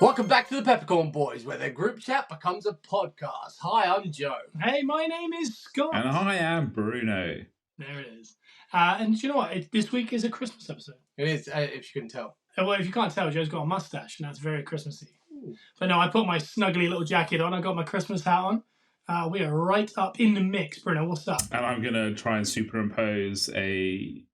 Welcome back to the Peppercorn Boys, where their group chat becomes a podcast. Hi, I'm Joe. Hey, my name is Scott. And I am Bruno. There it is. And do you know what? This week is a Christmas episode. It is, if you can tell. Well, if you can't tell, Joe's got a mustache, and that's very Christmassy. Ooh. But no, I put my snuggly little jacket on. I got my Christmas hat on. We are right up in the mix. Bruno, what's up? And I'm going to try and superimpose a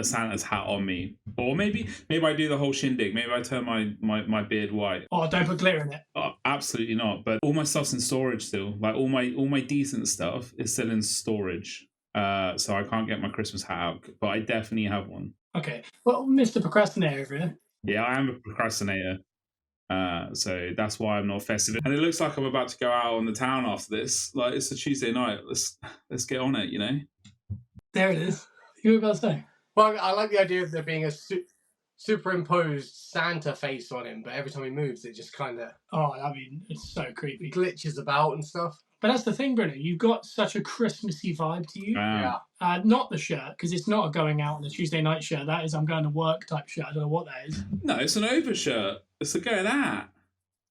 Santa's hat on me. Or maybe I do the whole shindig. Maybe I turn my beard white. Oh, don't put glitter in it. Absolutely not. But all my stuff's in storage still. Like all my decent stuff is still in storage. So I can't get my Christmas hat out. But I definitely have one. Okay. Well, Mr. Procrastinator over here. Yeah, I am a procrastinator. So that's why I'm not festive. And it looks like I'm about to go out on the town after this. Like it's a Tuesday night. Let's get on it, you know? There it is. You were about to say? Well, I like the idea of there being a superimposed Santa face on him, but every time he moves, it just kind of... Oh, I mean, it's so creepy. Glitches about and stuff. But that's the thing, Bruno. You've got such a Christmassy vibe to you. Yeah. Not the shirt, because it's not a going out on a Tuesday night shirt. That is I'm going to work type shirt. I don't know what that is. No, it's an overshirt. It's a going out.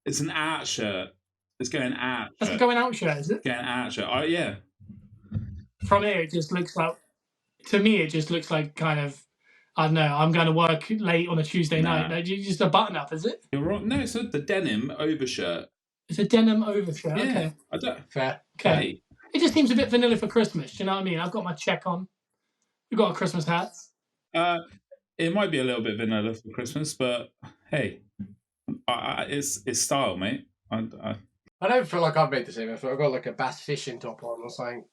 It's an out shirt. It's going out. That's a going out shirt, is it? Going out shirt. Oh, yeah. From here, it just looks like... To me, it just looks like kind of... I don't know. I'm going to work late on a Tuesday night. Like, just a button-up, is it? You're wrong. No, it's the denim overshirt. It's a denim overshirt. Yeah, okay. I don't. Fair. Okay. Hey. It just seems a bit vanilla for Christmas. Do you know what I mean? I've got my check on. We've got our Christmas hats. It might be a little bit vanilla for Christmas, but hey, it's style, mate. I don't feel like I've made the same effort. I've got like a bass fishing top on or something.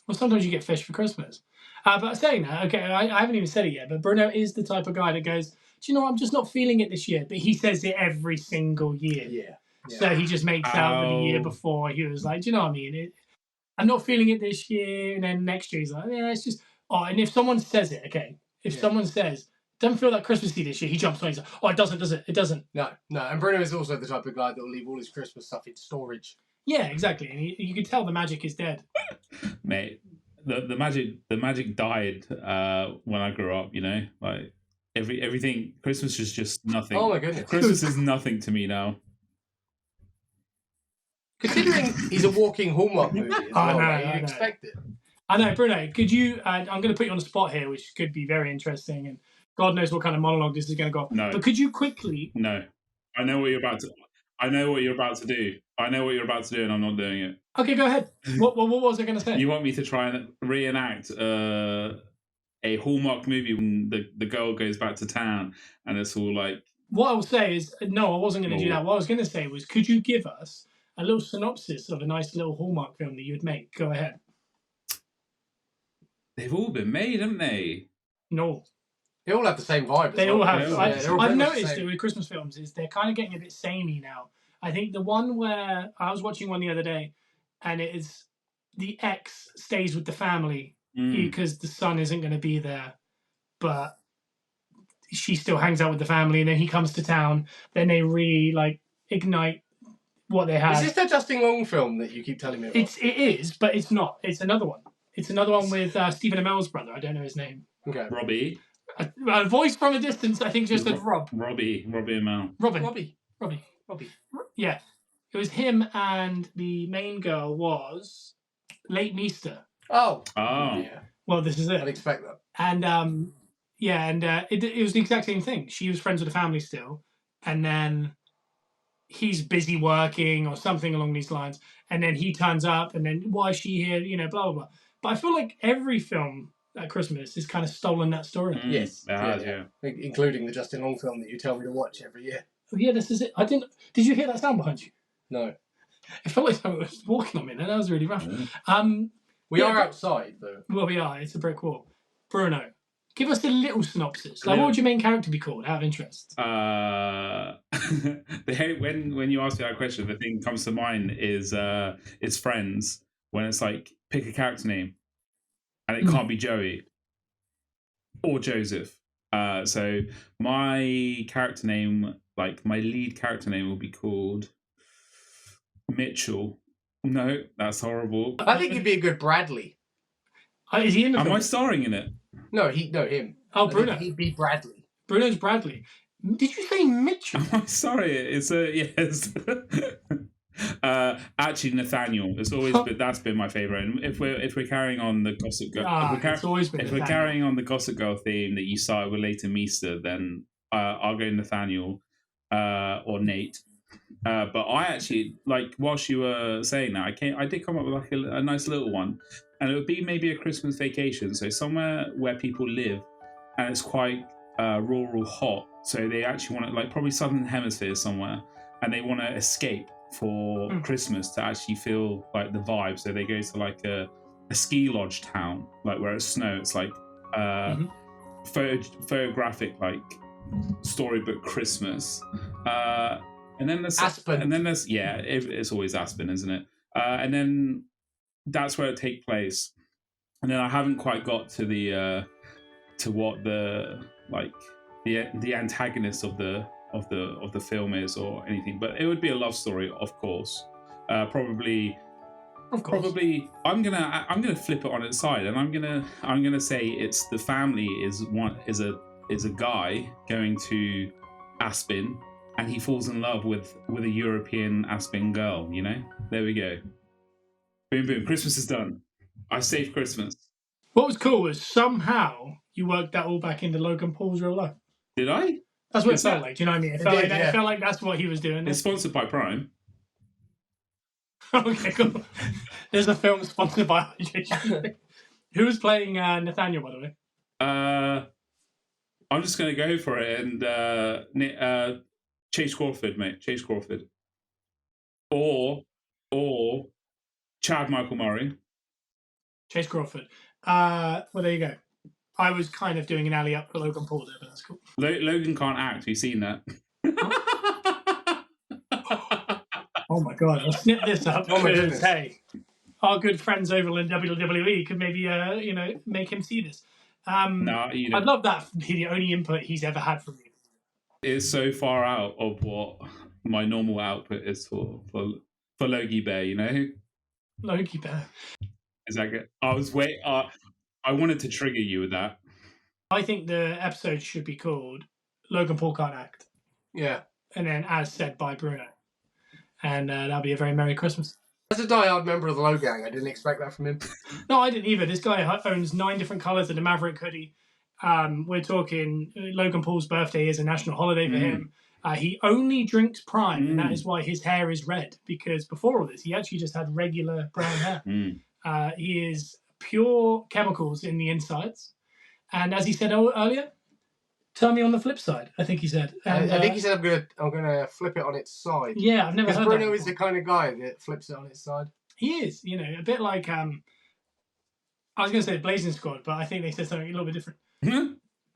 Well, sometimes you get fish for Christmas. But saying that, okay, I haven't even said it yet, but Bruno is the type of guy that goes, do you know what, I'm just not feeling it this year. But he says it every single year. Yeah. So he just makes out for the year before. He was like, do you know what I mean? I'm not feeling it this year. And then next year he's like, yeah, it's just... Oh, and if someone says it, okay, if someone says, doesn't feel like Christmassy this year, he jumps on. He's like, oh, it doesn't, does it? It doesn't. No. And Bruno is also the type of guy that will leave all his Christmas stuff in storage. Yeah, exactly. And you can tell the magic is dead. Mate, the magic died when I grew up. You know, like everything. Christmas is just nothing. Oh my goodness, Christmas is nothing to me now. Considering he's a walking Hallmark movie, as well, you'd expect it. I know, Bruno. Could you? I'm going to put you on the spot here, which could be very interesting, and God knows what kind of monologue this is going to go. No, but could you quickly? No, I know what you're about to. I know what you're about to do. I know what you're about to do, and I'm not doing it. Okay, go ahead. What was I going to say? You want me to try and reenact a Hallmark movie when the girl goes back to town, and it's all like. What I will say is, no, I wasn't going to do that. What I was going to say was, could you give us a little synopsis of a nice little Hallmark film that you'd make? Go ahead. They've all been made, haven't they? No. They all have the same vibe. They all have. I've noticed it with Christmas films is they're kind of getting a bit samey now. I think the one where I was watching one the other day, and it is the ex stays with the family because the son isn't going to be there, but she still hangs out with the family, and then he comes to town. Then they really ignite what they have. Is this the Justin Long film that you keep telling me about? It is, but it's not. It's another one. It's another one with Stephen Amell's brother. I don't know his name. Okay. Robbie. A voice from a distance, I think, just said Rob. Robbie Amell. Robbie. Yeah. It was him, and the main girl was Late Meester. Oh. Yeah. Well, this is it. I'd expect that. And, it was the exact same thing. She was friends with the family still, and then he's busy working or something along these lines, and then he turns up, and then why is she here? You know, blah blah blah. But I feel like every film at Christmas has kind of stolen that story. Yes, yeah, including the Justin Long film that you tell me to watch every year. Oh, yeah, this is it. I didn't. Did you hear that sound behind you? No. It felt like someone was walking on me. That was really rough. We are outside though. Well, we are. It's a brick wall. Bruno, give us a little synopsis. Like, what would your main character be called? Out of interest. When you ask me that question, the thing that comes to mind is Friends. When it's like, pick a character name, and it can't be Joey or Joseph. So my character name, like my lead character name, will be called Mitchell. No, that's horrible. I think he'd be a good Bradley. Is he in the film? Am I starring in it? No, him. Oh, Bruno. He'd be Bradley. Bruno's Bradley. Did you say Mitchell? I'm sorry, it's a yes. Actually, Nathaniel. It's always that's been my favorite. And if we're carrying on the Gossip Girl, it's always been if we're carrying on the Gossip Girl theme that you started with later Meester, then I'll go Nathaniel or Nate. But I actually, like, whilst you were saying that, I did come up with like a nice little one, and it would be maybe a Christmas vacation, so somewhere where people live, and it's quite rural, hot. So they actually want to, like, probably Southern Hemisphere somewhere, and they want to escape for Christmas to actually feel like the vibe. So they go to like a ski lodge town, like where it's snow. It's like photographic, like storybook Christmas. And then there's Aspen. And then there's it's always Aspen, isn't it? And then that's where it takes place. And then I haven't quite got to the to what the like the antagonist of the film is or anything, but it would be a love story, of course. Probably I'm gonna flip it on its side, and I'm gonna say it's the family is a guy going to Aspen, and he falls in love with a European Aspen girl. You know, there we go. Boom boom. Christmas is done. I saved Christmas. What was cool was somehow you worked that all back into Logan Paul's real life. Did I? That's what it felt like. Do you know what I mean? It felt like that's what he was doing. It's sponsored by Prime. Okay, cool. There's a film sponsored by Hydration. Who was playing Nathaniel, by the way? I'm just going to go for it, and Chase Crawford, mate. Chase Crawford. Or Chad Michael Murray. Chase Crawford. Well, there you go. I was kind of doing an alley up for Logan Paul there, but that's cool. Logan can't act. Have you seen that? Oh my god! I'll snip this up because hey, our good friends over in WWE could maybe make him see this. No, I'd love that to be the only input he's ever had from me. It's so far out of what my normal output is for Logie Bear, you know? Logie Bear. Is that good? I wanted to trigger you with that. I think the episode should be called Logan Paul Can't Act. Yeah. And then as said by Bruno. And that'll be a very Merry Christmas. As a die-hard member of the Low Gang, I didn't expect that from him. No, I didn't either. This guy owns 9 different colours of the Maverick hoodie. We're talking Logan Paul's birthday is a national holiday for him. He only drinks Prime, and that is why his hair is red. Because before all this, he actually just had regular brown hair. He is pure chemicals in the insides. And as he said earlier, tell me on the flip side, I think he said. And, I think he said I'm gonna flip it on its side. Yeah, I've never heard Bruno that is the kind of guy that flips it on its side. He is, a bit like I was going to say Blazing Squad, but I think they said something a little bit different.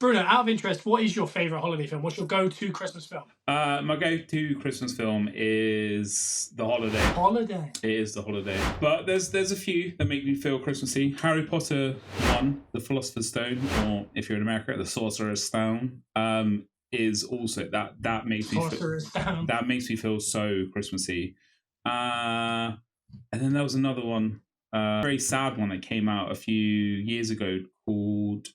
Bruno, out of interest, what is your favourite holiday film? What's your go-to Christmas film? My go-to Christmas film is The Holiday. Holiday. It is The Holiday. But there's a few that make me feel Christmassy. Harry Potter 1, The Philosopher's Stone, or if you're in America, The Sorcerer's Stone, is also that makes me feel so Christmassy. And then there was another one, a very sad one that came out a few years ago called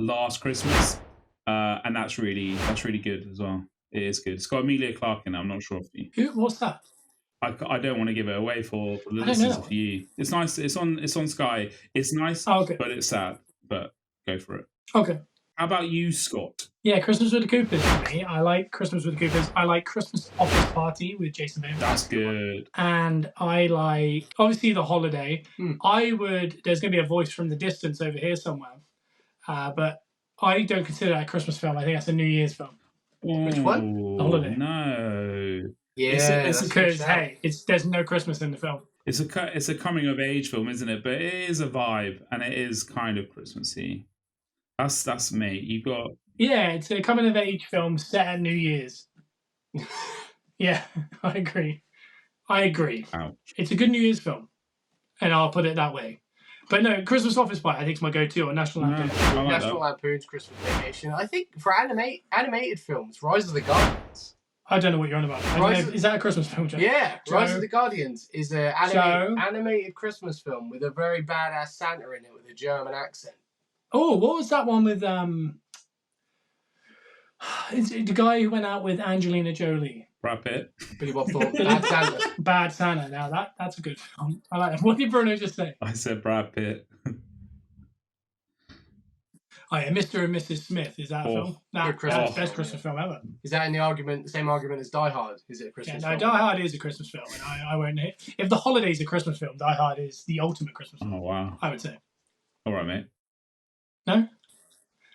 Last Christmas, and that's really good as well. It is good. It's got Emilia Clarke in it. I'm not sure if you. What's that? I don't want to give it away for the listeners of you. It's nice. It's on Sky. It's nice, but it's sad. But go for it. Okay. How about you, Scott? Yeah, Christmas with the Coopers for me. I like Christmas with the Coopers. I like Christmas Office Party with Jason Bateman. That's good. And I like, obviously, The Holiday. There's going to be a voice from the distance over here somewhere. But I don't consider that a Christmas film. I think that's a New Year's film. Which one? The Holiday. No. Yeah, it's because there's no Christmas in the film. It's a coming of age film, isn't it? But it is a vibe, and it is kind of Christmassy. That's me. You got it's a coming of age film set at New Year's. Yeah, I agree. Ouch. It's a good New Year's film, and I'll put it that way. But no, Christmas Office Party I think is my go-to, or National Lampoon. National Lampoon's Christmas Vacation. I think for animated films, Rise of the Guardians. I don't know what you're on about. Is that a Christmas film, Joe? Yeah, Rise of the Guardians is an animated Christmas film with a very badass Santa in it with a German accent. Oh, what was that one with It's the guy who went out with Angelina Jolie. Brad Pitt. Billy Bob Thornton. Bad Santa. Bad Santa. Now that's a good film. I like that. What did Bruno just say? I said Brad Pitt. Oh yeah, Mr. and Mrs. Smith. Is that a film? That's the best Christmas film ever. Is that in the same argument as Die Hard? Is it a Christmas film? No, Die Hard is a Christmas film, and I won't. If The Holiday's a Christmas film, Die Hard is the ultimate Christmas film. Oh wow! I would say. All right, mate. No.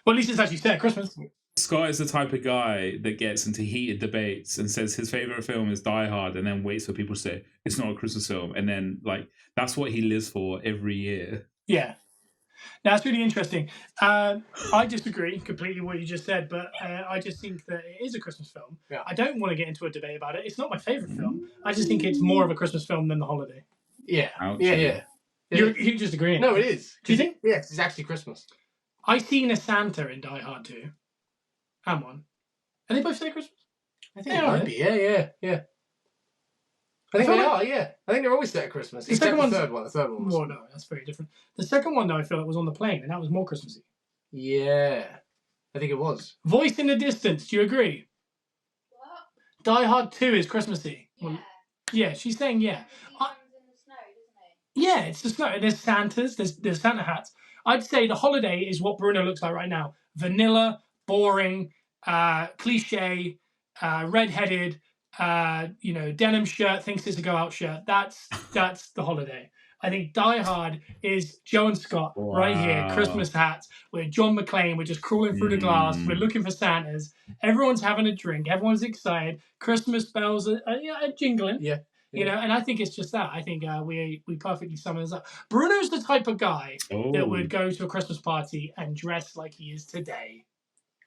Well, at least it's actually set at Christmas. Scott is the type of guy that gets into heated debates and says his favorite film is Die Hard, and then waits for people to say it's not a Christmas film, and then like that's what he lives for every year. Yeah. Now, it's really interesting. I disagree completely with what you just said, but I just think that it is a Christmas film. Yeah. I don't want to get into a debate about it. It's not my favourite film. I just think it's more of a Christmas film than The Holiday. Yeah. Ouch. Yeah. You're just agreeing? No, it is. Do you think? Yeah, it's actually Christmas. I seen a Santa in Die Hard 2 and 1. Are they both say Christmas? I think it might be. Yeah. I think they are, yeah. I think they're always set at Christmas. Except the third one. The third one was. Well, no, that's very different. The second one, though, I feel like was on the plane, and that was more Christmassy. Yeah. I think it was. Voice in the distance, do you agree? What? Die Hard 2 is Christmassy. Yeah. Well, yeah, she's saying yeah. He runs in the snow, doesn't he? Yeah, it's the snow. There's Santas, there's Santa hats. I'd say The Holiday is what Bruno looks like right now. Vanilla, boring, cliche, red-headed, denim shirt, thinks it's a go-out shirt. That's The Holiday. I think Die Hard is Joe and Scott right here, Christmas hats. We're John McClane. We're just crawling through the glass. We're looking for Santas. Everyone's having a drink. Everyone's excited. Christmas bells are jingling. Yeah. And I think it's just that. I think we perfectly sum this up. Bruno's the type of guy that would go to a Christmas party and dress like he is today.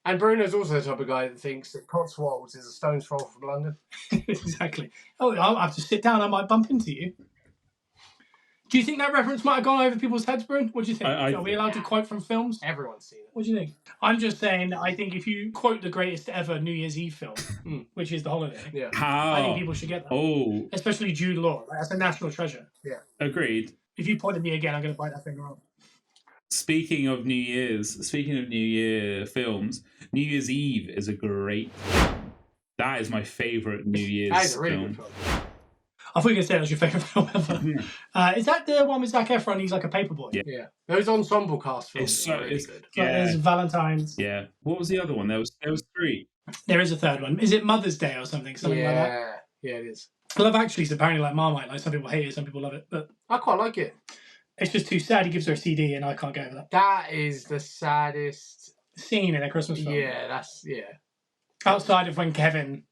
And Bruno's also the type of guy that thinks that Cotswolds is a stone's throw from London. Exactly. Oh, I'll have to sit down. I might bump into you. Do you think that reference might have gone over people's heads, Bruno? What do you think? Are we allowed to quote from films? Everyone's seen it. What do you think? I'm just saying that I think if you quote the greatest ever New Year's Eve film, which is The Holiday, I think people should get that. Oh. Especially Jude Law. That's a national treasure. Yeah. Agreed. If you point at me again, I'm going to bite that finger off. Speaking of New Year films, New Year's Eve is a great film. That is my favourite New Year's That is a really film. good film. I thought you were going to say that was your favourite film ever. Is that the one with Zac Efron? He's like a paperboy. Yeah. Those ensemble cast films are really good. Like there's Valentine's. Yeah. What was the other one? There was 3. There is a third one. Is it Mother's Day or something? Something like that? Yeah, it is. Love Actually is apparently like Marmite. Like some people hate it, some people love it. But I quite like it. it's just too sad. He gives her a CD and I can't get over that. That is the saddest Scene in a Christmas film. Yeah, Outside of when Kevin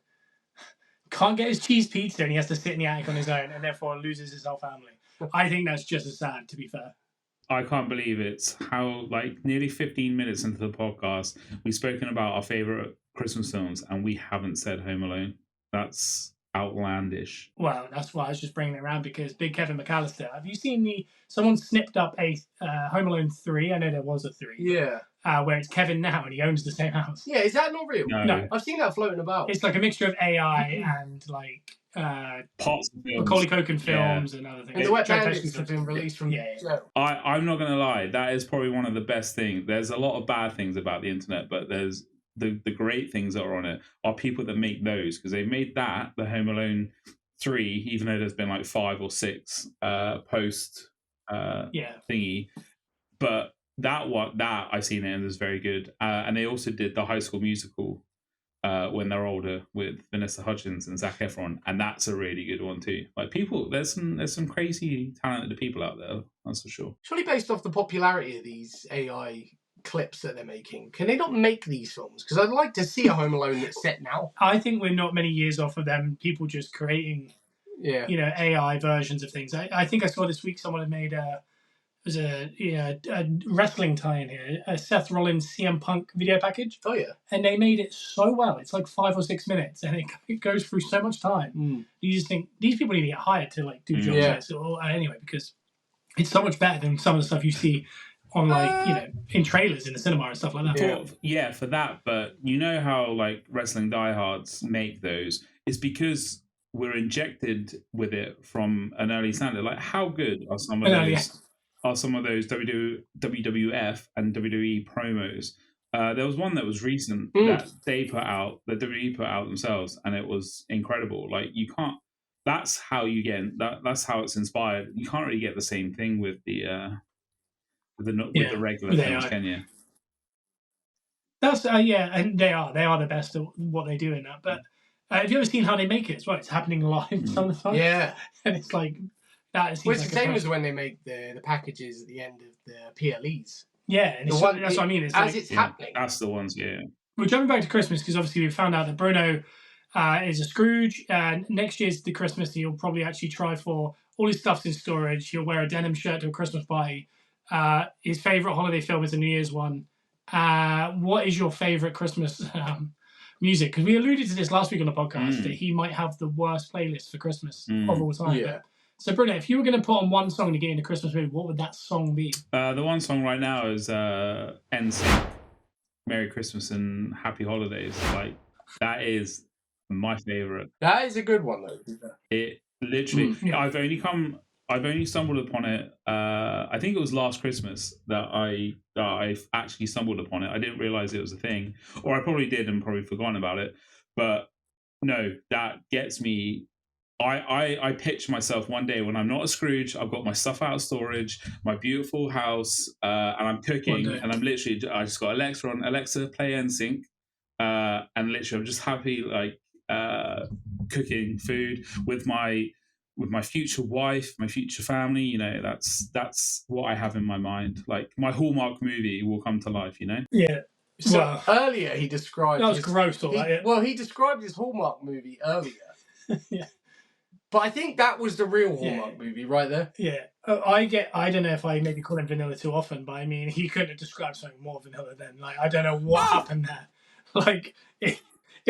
can't get his cheese pizza and he has to sit in the attic on his own and therefore loses his whole family. I think that's just as sad, to be fair. I can't believe it's how, like, nearly 15 minutes into the podcast, we've spoken about our favourite Christmas films and we haven't said Home Alone. That's outlandish. Well, that's why I was just bringing it around because Big Kevin McAllister. Have you seen someone snipped up a Home Alone 3? I know there was a 3. Yeah. Where it's Kevin now and he owns the same house. Yeah, is that not real? No. I've seen that floating about. It's like a mixture of AI and like Parts of films. Macaulay Culkin films and other things. And the Wet Joe Bandits Pesci's have been released from Joe. I'm not going to lie. That is probably one of the best things. There's a lot of bad things about the internet, but there's the great things that are on it are people that make those because they've made that, the Home Alone 3, even though there's been like 5 or 6 post thingy. But that I've seen it and is very good. And they also did the High School Musical when they're older with Vanessa Hudgens and Zac Efron, and that's a really good one too. Like people, there's some crazy talented people out there, that's for sure. Surely based off the popularity of these AI clips that they're making, can they not make these films? Because I'd like to see a Home Alone that's set now. I think we're not many years off of them. People just creating, AI versions of things. I think I saw this week someone had made a wrestling tie-in here, a Seth Rollins CM Punk video package. Oh yeah, and they made it so well. It's like 5 or 6 minutes, and it goes through so much time. You just think these people need to get hired to like do jobs like this, or anyway, because it's so much better than some of the stuff you see on like in trailers in the cinema and stuff like that. For that. But you know how like wrestling diehards make those is because we're injected with it from an early standard. Like how good are some of those? Are some of those WWF and WWE promos There was one that was recent that they put out, that WWE put out themselves, and it was incredible. Like you can't. That's how you get. That's how it's inspired. You can't really get the same thing with the regular films, can you? That's and they are the best at what they do in that. But have you ever seen how they make it as well? It's happening live some of the time. Yeah, and it's like that. It's the same as when they make the packages at the end of the PLEs. Yeah, and that's what I mean. It's as it's happening. That's the ones. Yeah. We're jumping back to Christmas because obviously we found out that Bruno is a Scrooge, and next year's the Christmas he'll probably actually try for. All his stuff's in storage. He'll wear a denim shirt to a Christmas party. His favourite holiday film is a New Year's one. What is your favourite Christmas music? Because we alluded to this last week on the podcast that he might have the worst playlist for Christmas of all time. Yeah. So, Bruno, if you were going to put on one song to get in a Christmas mood, what would that song be? The one song right now is NSYNC, Merry Christmas and Happy Holidays. Like, that is my favourite. That is a good one, though. It literally, I've only stumbled upon it. I think it was last Christmas that I actually stumbled upon it. I didn't realize it was a thing, or I probably did and probably forgotten about it. But no, that gets me. I picture myself one day when I'm not a Scrooge. I've got my stuff out of storage, my beautiful house, and I'm cooking, and I just got Alexa on. Alexa, play NSYNC, and literally I'm just happy, like cooking food with my future wife, my future family. You know, that's what I have in my mind. Like my Hallmark movie will come to life. You know. Yeah. So earlier he described that was gross. He described his Hallmark movie earlier. Yeah. But I think that was the real Hallmark movie right there. Yeah. I don't know if I maybe call him vanilla too often, but I mean, he couldn't have described something more vanilla than, like, I don't know what happened there. Like, it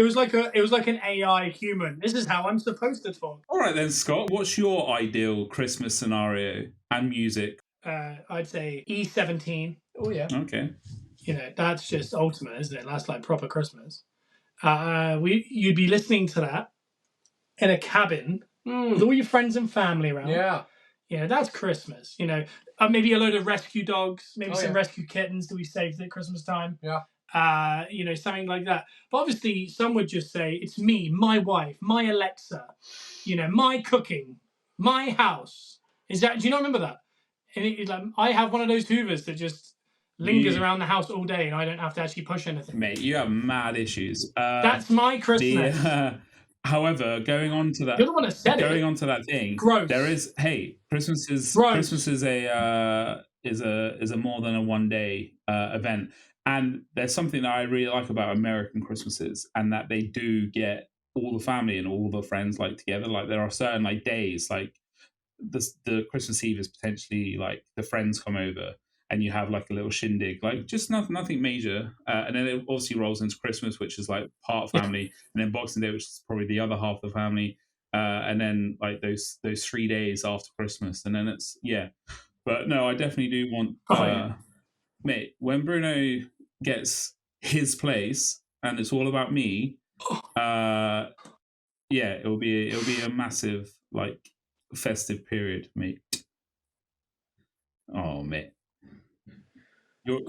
was like an AI human. This is how I'm supposed to talk. All right then, Scott, what's your ideal Christmas scenario and music? I'd say E17. Oh, yeah. Okay. You know, that's just ultimate, isn't it? That's like proper Christmas. You'd be listening to that in a cabin with all your friends and family around. Yeah. You know, that's Christmas. You know, maybe a load of rescue dogs, maybe some rescue kittens that we saved at Christmas time. Yeah. You know, something like that. But obviously, some would just say, it's me, my wife, my Alexa, you know, my cooking, my house. Do you not remember that? And like, I have one of those Hoovers that just lingers around the house all day and I don't have to actually push anything. Mate, you have mad issues. That's my Christmas. However, going on to that, you're the one that said going on to that thing, gross. There is Christmas is a more than a one day event, and there's something that I really like about American Christmases, and that they do get all the family and all the friends like together. Like there are certain like days, like the Christmas Eve is potentially like the friends come over. And you have like a little shindig, like just nothing major. And then it obviously rolls into Christmas, which is like part family, and then Boxing Day, which is probably the other half of the family. And then like those 3 days after Christmas, and then it's But no, I definitely do want, mate. When Bruno gets his place and it's all about me, it'll be a massive like festive period, mate. Oh, mate. You're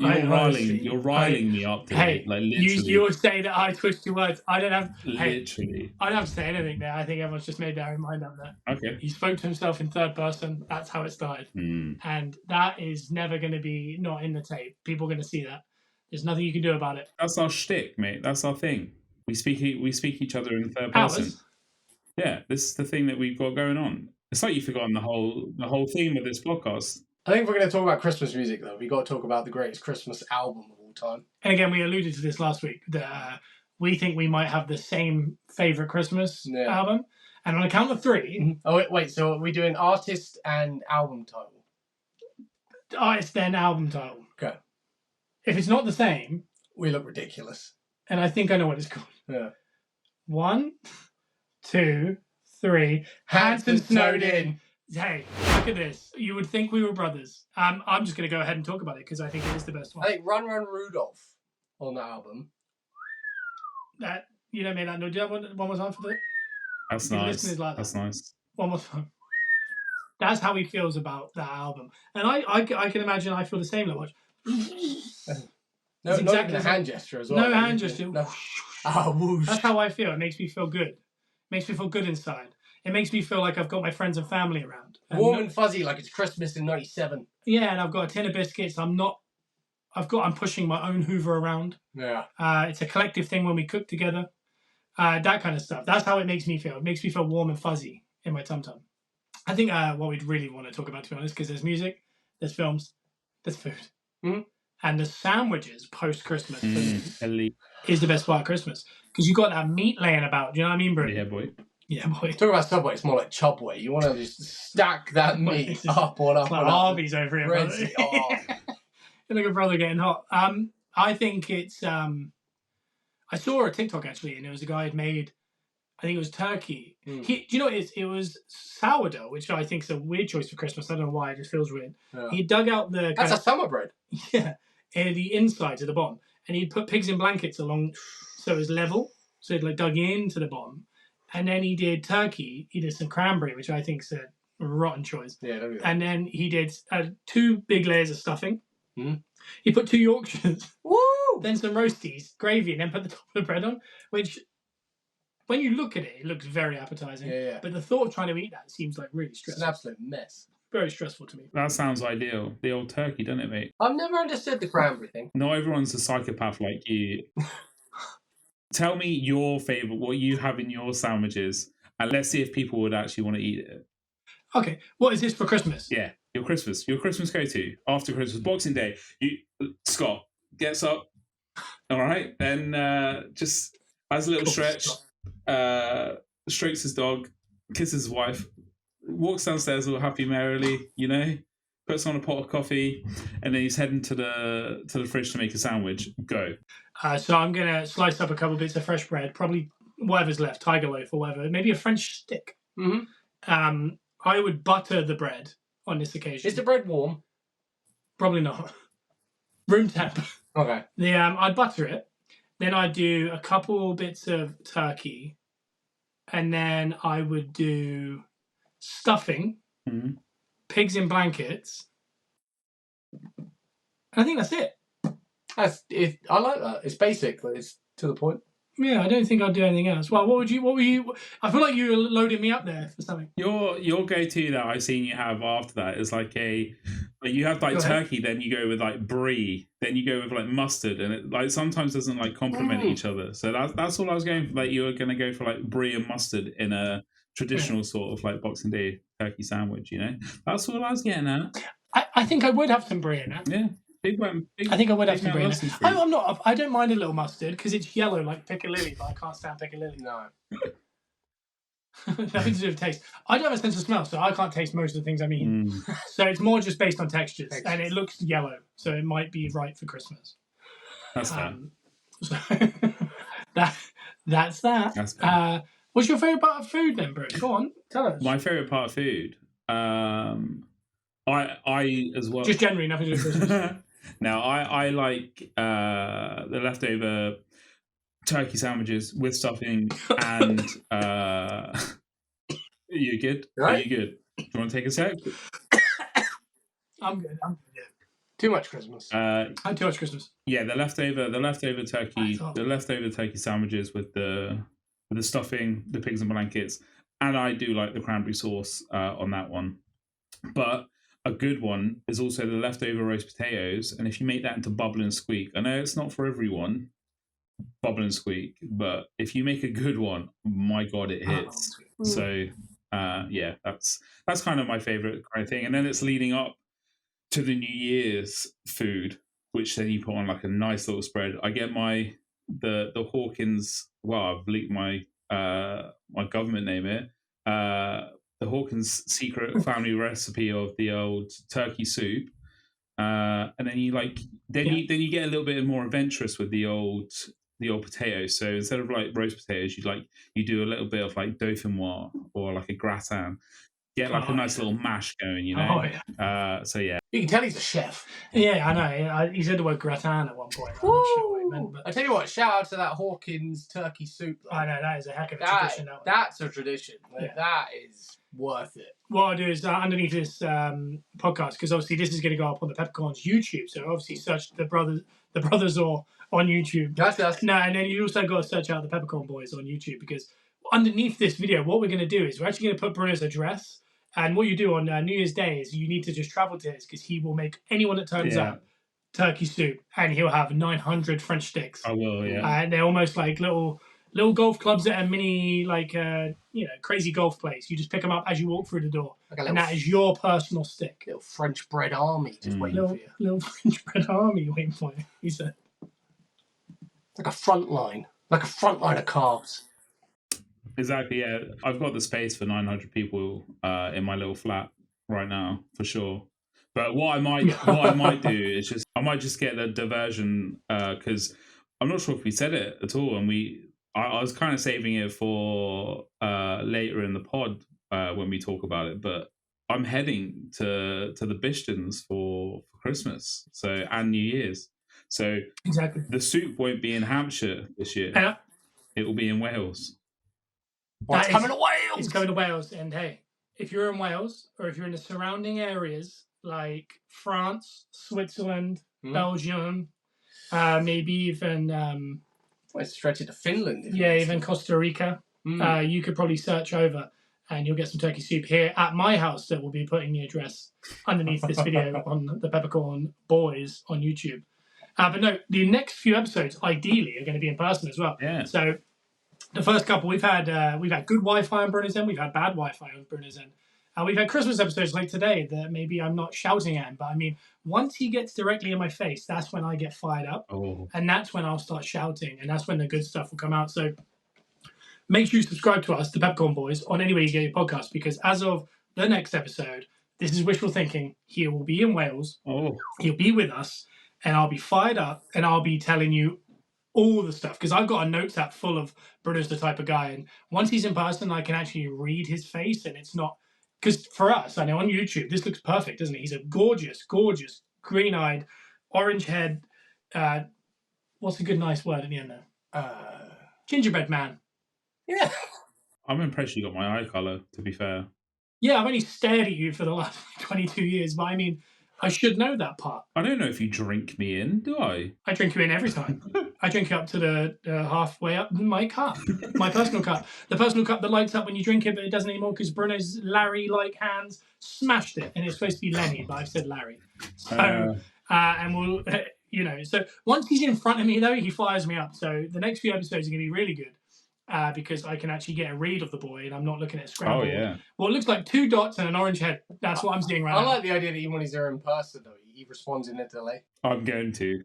riling me up today. Hey, like literally. You would say that I twist your words. I don't have literally. I don't have to say anything there. I think everyone's just made their own mind up there. Okay. He spoke to himself in third person. That's how it started, and that is never going to be not in the tape. People are going to see that. There's nothing you can do about it. That's our shtick, mate. That's our thing. We speak each other in third person. Yeah, this is the thing that we've got going on. It's like you've forgotten the whole theme of this podcast. I think if we're going to talk about Christmas music, though, we've got to talk about the greatest Christmas album of all time. And again, we alluded to this last week. That we think we might have the same favourite Christmas album. And on a count of three... Oh, wait. So are we doing artist and album title? Artist, then album title. Okay. If it's not the same... We look ridiculous. And I think I know what it's called. Yeah. 1, 2, 3... Hanson Snowed In. Hey, look at this. You would think we were brothers. I'm just going to go ahead and talk about it because I think it is the best one. I think Run Run Rudolph on the album. That you don't make that noise. Do you have one more time for that? That's nice. Like that's nice. One more time. That's how he feels about that album. And I can imagine I feel the same. Like, No, It's not exactly even a the hand gesture as well. No hand gesture. No. Oh, whoosh. That's how I feel. It makes me feel good. It makes me feel good inside. It makes me feel like I've got my friends and family around. Warm and fuzzy, like it's Christmas in '97. Yeah, and I've got a tin of biscuits. I'm pushing my own Hoover around. Yeah. It's a collective thing when we cook together. That kind of stuff. That's how it makes me feel. It makes me feel warm and fuzzy in my tum-tum. I think what we'd really want to talk about, to be honest, because there's music, there's films, there's food. Mm-hmm. And the sandwiches post-Christmas Elite. is the best part of Christmas. Because you've got that meat laying about. Do you know what I mean, Bruno? Yeah, boy. Yeah, boy. Talk about Subway, it's more like Chubway. You want to just stack that meat up on up. It's like on up. Arby's over here, brother. Oh. You're like a brother getting hot. I think it's... I saw a TikTok, actually, and it was a guy who'd made... I think it was turkey. Do you know what it is? It was sourdough, which I think is a weird choice for Christmas. I don't know why. It just feels weird. Yeah. He dug out the... That's a summer bread. Yeah. And the inside to the bottom. And he'd put pigs in blankets along so it was level. So he'd like dug into the bottom. And then he did turkey. He did some cranberry, which I think is a rotten choice. Yeah, don't do that. And then he did 2 big layers of stuffing. He put 2 Yorkshires. Woo! Then some roasties, gravy, and then put the top of the bread on, which... When you look at it, it looks very appetizing. Yeah. But the thought of trying to eat that seems like really stressful. It's an absolute mess. Very stressful to me. That sounds ideal. The old turkey, doesn't it, mate? I've never understood the cranberry thing. Not everyone's a psychopath like you. Tell me your favourite, what you have in your sandwiches, and let's see if people would actually want to eat it. Okay, what is this for Christmas? Yeah, your Christmas go-to after Christmas, Boxing Day. Scott gets up, all right, then just has a little stretch. Strokes his dog, kisses his wife, walks downstairs all happy merrily, puts on a pot of coffee, and then he's heading to the fridge to make a sandwich. Go. So I'm gonna slice up a couple bits of fresh bread, probably whatever's left, tiger loaf or whatever, maybe a French stick. I would butter the bread on this occasion. Is the bread warm? Probably not. Room temp. Okay. I'd butter it. Then I'd do a couple bits of turkey, and then I would do stuffing, pigs in blankets. I think that's it. I like that. It's basic, but it's to the point. Yeah, I don't think I'd do anything else. Well, what were you? I feel like you were loading me up there for something. Your go-to that I've seen you have after that is like you have like turkey, then you go with like brie, then you go with like mustard, and it like sometimes doesn't like complement each other. So that's all I was going for. Like you were going to go for like brie and mustard in a traditional sort of like Boxing Day turkey sandwich. That's all I was getting at. I think I would have some brie in that. Yeah. I think I would have some brie. I'm not. I don't mind a little mustard because it's yellow like piccalilli, but I can't stand piccalilli. No. Nothing to do with taste. I don't have a sense of smell, so I can't taste most of the things I'm eating. So it's more just based on textures, and it looks yellow, so it might be right for Christmas. That's fair. So that's that. That's fair. What's your favourite part of food then, Bruno? Go on, tell us. My favourite part of food. I as well. Just generally, nothing to do with Christmas. Now, I like the leftover turkey sandwiches with stuffing and... you good? Right? Are you good? Do you want to take a sec? I'm good. Yeah. Too much Christmas. Too much Christmas. Yeah, the leftover turkey sandwiches with the stuffing, the pigs and blankets, and I do like the cranberry sauce on that one. But a good one is also the leftover roast potatoes, and if you make that into bubble and squeak, I know it's not for everyone, bubble and squeak, but if you make a good one, my God, it hits. So, yeah, that's kind of my favorite kind of thing. And then it's leading up to the New Year's food, which then you put on like a nice little spread. I get the Hawkins. Well, I've leaked my government name here. The Hawkins secret family recipe of the old turkey soup, and then you you get a little bit more adventurous with the old potatoes. So instead of like roast potatoes, you do a little bit of like dauphinoise or like a gratin. Get like a nice little mash going, Oh, yeah. So yeah, you can tell he's a chef. Yeah, I know. He said the word gratin at one point. I'm not sure what he meant, but I tell you what, shout out to that Hawkins turkey soup. I know that is a heck of a tradition. That's a tradition. That is worth it. What I'll do is underneath this podcast, because obviously this is going to go up on the Peppercorn's YouTube. So obviously search the the brothers or on YouTube. That's No, and then you also got to search out the Peppercorn Boys on YouTube, because underneath this video, what we're going to do is we're actually going to put Bruno's address. And what you do on New Year's Day is you need to just travel to his, because he will make anyone that turns up turkey soup, and he'll have 900 French sticks. I will, yeah. And they're almost like little golf clubs at a mini, crazy golf place. You just pick them up as you walk through the door, and that is your personal stick. Little French bread army just waiting for you. Little French bread army waiting for you. He said, like a front line of carbs. Exactly, yeah. I've got the space for 900 people in my little flat right now, for sure. But what I might do is I might just get the diversion, because I'm not sure if we said it at all, and I was kind of saving it for later in the pod when we talk about it. But I'm heading to the Bishtons for Christmas, and New Year's. So exactly, the soup won't be in Hampshire this year. It will be in Wales. It's coming to Wales. It's coming to Wales, and hey, if you're in Wales or if you're in the surrounding areas like France, Switzerland, Belgium, maybe even let's stretch it to Finland. Even Costa Rica. You could probably search over, and you'll get some turkey soup here at my house. That will be putting the address underneath this video on the Peppercorn Boys on YouTube. But no, the next few episodes ideally are going to be in person as well. Yeah. So the first couple we've had good Wi-Fi on Bruno's end, we've had bad Wi-Fi on Bruno's end. We've had Christmas episodes like today that maybe I'm not shouting at him, but I mean, once he gets directly in my face, that's when I get fired up. Oh. And that's when I'll start shouting, and that's when the good stuff will come out. So make sure you subscribe to us, the Peppercorn Boys, on any way you get your podcast, because as of the next episode, this is wishful thinking. He will be in Wales. Oh. He'll be with us, and I'll be fired up, and I'll be telling you all the stuff, because I've got a notes app full of Bruno's the type of guy, and once he's in person, I can actually read his face, and it's not... Because for us, I know on YouTube, this looks perfect, doesn't it? He's a gorgeous, gorgeous, green-eyed, orange-haired... what's a good, nice word at the end there? Gingerbread man. Yeah. I'm impressed you got my eye colour, to be fair. Yeah, I've only stared at you for the last 22 years, but I mean, I should know that part. I don't know if you drink me in, do I? I drink you in every time. I drink you up to the halfway up my cup, my personal cup. The personal cup that lights up when you drink it, but it doesn't anymore because Bruno's Larry-like hands smashed it. And it's supposed to be Lenny, but I've said Larry. So, and we'll, so once he's in front of me, though, he fires me up. So the next few episodes are going to be really good. Because I can actually get a read of the boy, and I'm not looking at a scramble. Oh, yeah. Well, it looks like 2 dots and an orange head. That's what I'm seeing right now. I like the idea that even when he's there in person, though, he responds in a delay. I'm going to.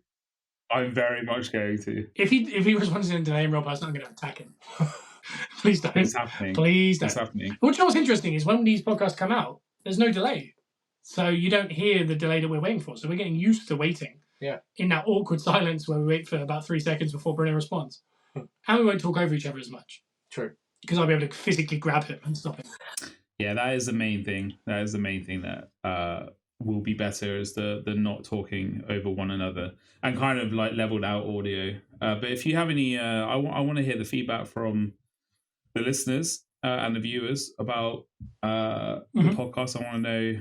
I'm very much going to. If he responds in a delay in real person, I'm going to attack him. Please don't. It's happening. Please don't. It's happening. Which what's interesting is when these podcasts come out, there's no delay. So you don't hear the delay that we're waiting for. So we're getting used to waiting. Yeah. In that awkward silence where we wait for about 3 seconds before Bruno responds. And we won't talk over each other as much. True. Because I'll be able to physically grab him and stop him. Yeah, that is the main thing. That is the main thing that will be better, is the not talking over one another and kind of like leveled out audio. But if you have any, I want to hear the feedback from the listeners and the viewers about the podcast. I want to know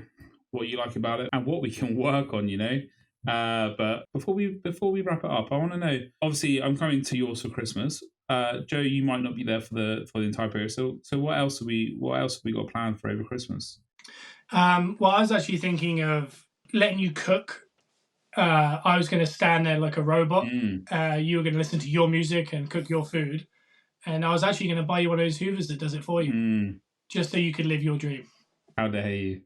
what you like about it and what we can work on, But before we wrap it up, I want to know. Obviously, I'm coming to yours for Christmas. Joe, you might not be there for the entire period. So what else have we got planned for over Christmas? Well, I was actually thinking of letting you cook. I was going to stand there like a robot. You were going to listen to your music and cook your food, and I was actually going to buy you one of those Hoovers that does it for you, just so you could live your dream. How dare you?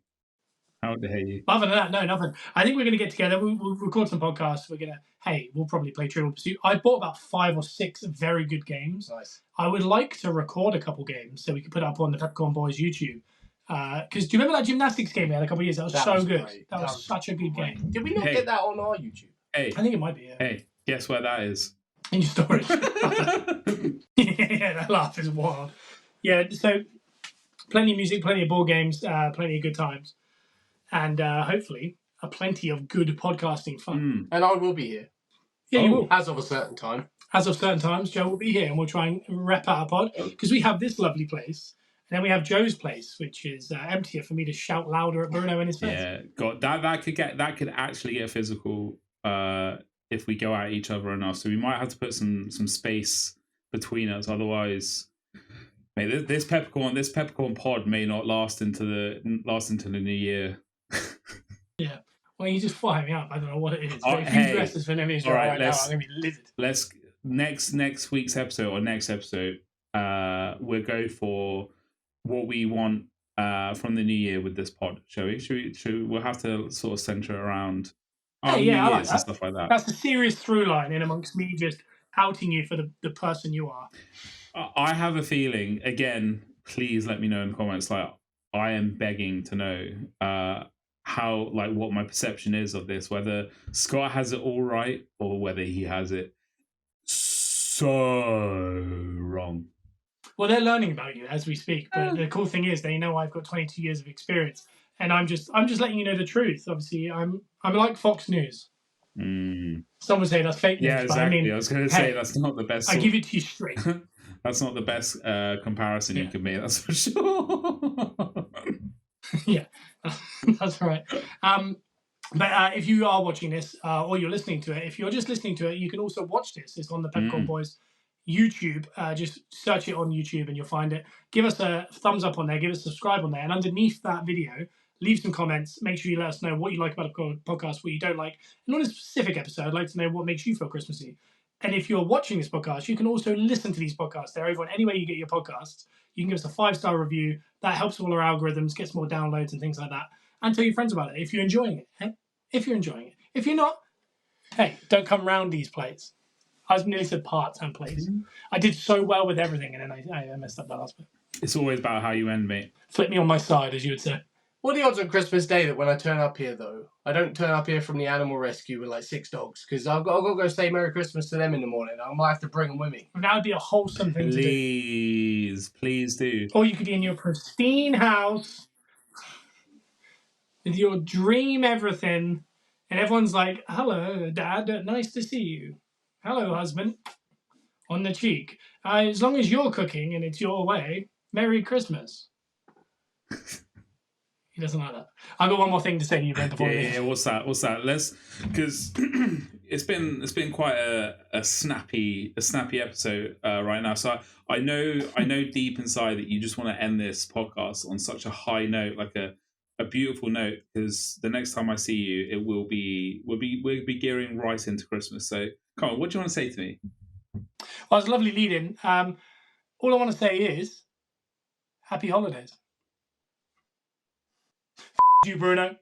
How dare you? Other than that, no, nothing. I think we're going to get together. We'll record some podcasts. We'll probably play Trivial Pursuit. I bought about 5 or 6 very good games. Nice. I would like to record a couple games so we could put it up on the Peppercorn Boys YouTube. Because do you remember that gymnastics game we had a couple of years ago? That was so good. Great. That was such a good game. Did we not get that on our YouTube? Hey. I think it might be, yeah. Hey, guess where that is? In your storage. Yeah, that laugh is wild. Yeah, so plenty of music, plenty of board games, plenty of good times. And hopefully plenty of good podcasting fun. And I will be here. Yeah, you will. As of a certain time. As of certain times, Joe will be here, and we'll try and wrap out our pod. Because we have this lovely place, and then we have Joe's place, which is emptier for me to shout louder at Bruno in his face. Yeah, God, that could actually get physical in if we go at each other enough. So we might have to put some space between us. Otherwise, mate, this peppercorn pod may not last into the new year. Yeah. Well, you just fire me up. I don't know what it is. But if you dress as Venom Israel right now, I'm going to be livid. Let's next week's episode or next episode, we'll go for what we want from the new year with this pod. Shall we? We'll have to sort of center around New Year's and stuff like that. That's a serious through line in amongst me just outing you for the person you are. I have a feeling, again, please let me know in the comments, like, I am begging to know how, like, what my perception is of this, whether Scott has it all right or whether he has it so wrong. Well, they're learning about you as we speak, but the cool thing is they know I've got 22 years of experience, and I'm just letting you know the truth. Obviously, I'm like Fox News. Some would say that's fake news. Yeah, exactly. But I mean, I was going to say that's not the best. I give it to you straight. That's not the best comparison you can make. That's for sure. Yeah, that's right. But if you are watching this or you're listening to it, if you're just listening to it, you can also watch this. It's on the Peppercorn Boys YouTube. Just search it on YouTube and you'll find it. Give us a thumbs up on there. Give us a subscribe on there. And underneath that video, leave some comments. Make sure you let us know what you like about the podcast, what you don't like. And on a specific episode, I'd like to know what makes you feel Christmassy. And if you're watching this podcast, you can also listen to these podcasts. They're over on anywhere you get your podcasts. You can give us a 5-star review. That helps all our algorithms, gets more downloads and things like that. And tell your friends about it if you're enjoying it. Hey? If you're enjoying it. If you're not, hey, don't come round these plates. I was nearly said parts and plates. I did so well with everything, and then I messed up that last bit. It's always about how you end, mate. Flip me on my side, as you would say. What are the odds on Christmas Day that when I turn up here, though, I don't turn up here from the animal rescue with like 6 dogs? Because I've got to go say Merry Christmas to them in the morning. I might have to bring them with me. That would be a wholesome thing to do. Please do. Or you could be in your pristine house with your dream everything, and everyone's like, hello, Dad, nice to see you. Hello, husband, on the cheek. As long as you're cooking and it's your way, Merry Christmas. He doesn't like that. I've got one more thing to say to you, Ben. Yeah. What's that? Let's, because it's been quite a snappy episode right now. So I know deep inside that you just want to end this podcast on such a high note, like a beautiful note, because the next time I see you, we'll be gearing right into Christmas. So come on, what do you want to say to me? Well, it's a lovely lead-in. All I want to say is, happy holidays. You, Bruno.